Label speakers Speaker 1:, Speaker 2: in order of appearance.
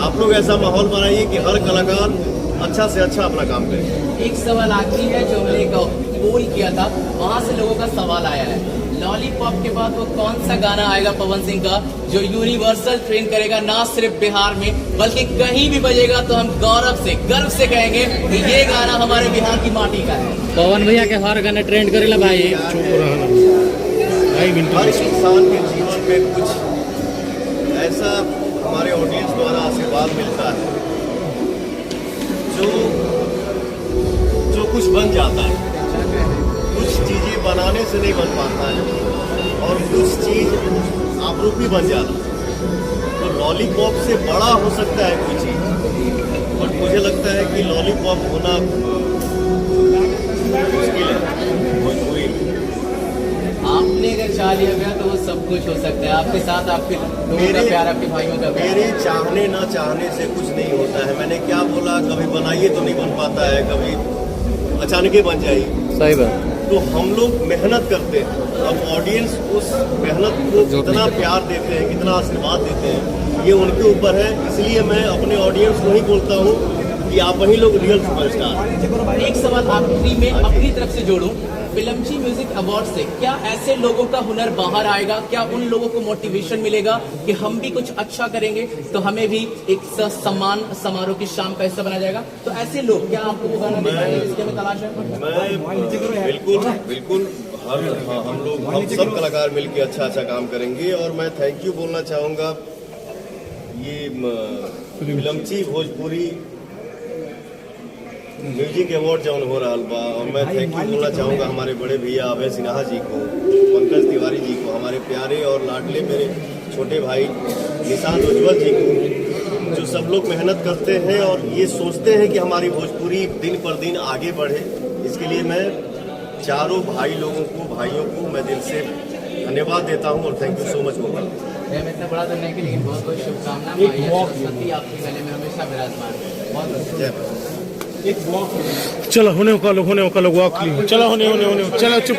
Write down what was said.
Speaker 1: आप लोग ऐसा माहौल बनाइए कि हर कलाकार अच्छा से अच्छा अपना काम करे।
Speaker 2: एक सवाल आखिरी है जो हमने एक पोल किया था, वहाँ से लोगों का सवाल आया है, लॉलीपॉप के बाद वो कौन सा गाना आएगा पवन सिंह का जो यूनिवर्सल ट्रेंड करेगा, ना सिर्फ बिहार में बल्कि कहीं भी बजेगा तो हम गर्व से कहेंगे कि ये गाना हमारे बिहार की माटी का है।
Speaker 3: पवन भैया के हर गाने ट्रेंड करेला भाई।
Speaker 1: हर इंसान के जीवन में कुछ ऐसा हमारे ऑडियंस द्वारा आशीर्वाद मिलता है जो कुछ बन जाता है। कुछ चीज़ें बनाने से नहीं बन पाता है और कुछ चीज़ आपरूपी बन जाता है। तो लॉलीपॉप से बड़ा हो सकता है कोई चीज़, बट मुझे लगता है कि लॉलीपॉप होना मुश्किल है।
Speaker 2: आपने अगर चाह लिया गया तो वो सब कुछ हो सकता है। आपके साथ आपके लोगों का प्यार, आपके भाइयों का प्यार।
Speaker 1: मेरे चाहने ना चाहने से कुछ नहीं होता है। मैंने क्या बोला, कभी बनाइए तो नहीं बन पाता है, कभी अचानक ही बन जाएगी।
Speaker 3: सही बात।
Speaker 1: तो हम लोग मेहनत करते हैं, अब ऑडियंस उस मेहनत को कितना प्यार देते हैं, कितना आशीर्वाद देते हैं, ये उनके ऊपर है। इसलिए मैं अपने ऑडियंस को ही बोलता हूँ कि आप वही लोग रियल सुपरस्टार।
Speaker 2: एक सवाल आखिरी में अपनी तरफ से जोड़ूं, फिल्मजी म्यूजिक अवार्ड से क्या ऐसे लोगों का हुनर बाहर आएगा? क्या उन लोगों को मोटिवेशन मिलेगा कि हम भी कुछ अच्छा करेंगे तो हमें भी एक सम्मान समारोह की शाम का हिस्सा बना जाएगा? तो ऐसे लोग क्या आपको वो गाना दिखाएंगे जिसके हमें तलाश है?
Speaker 1: बिल्कुल हम सब कलाकार मिलकर अच्छा काम करेंगे। और मैं थैंक यू बोलना चाहूँगा, ये फिल्मजी भोजपुरी म्यूजिक अवार्ड जौन हो रहा बा, और मैं थैंक यू बोलना चाहूँगा हमारे बड़े भैया अभय सिन्हा जी को, पंकज तिवारी जी को, हमारे प्यारे और लाडले मेरे छोटे भाई निशांत उज्ज्वल जी को, जो सब लोग मेहनत करते हैं और ये सोचते हैं कि हमारी भोजपुरी दिन पर दिन आगे बढ़े। इसके लिए मैं चारों भाइयों को मैं दिल से धन्यवाद देता हूँ और थैंक यू सो मच होगा।
Speaker 2: मैं इतना बड़ा करने के लिए बहुत बहुत शुभकामनाएं। आपके गले में हमेशा विराजमान। बहुत
Speaker 4: चलो होने का लोग वॉक चलो होने चलो चुप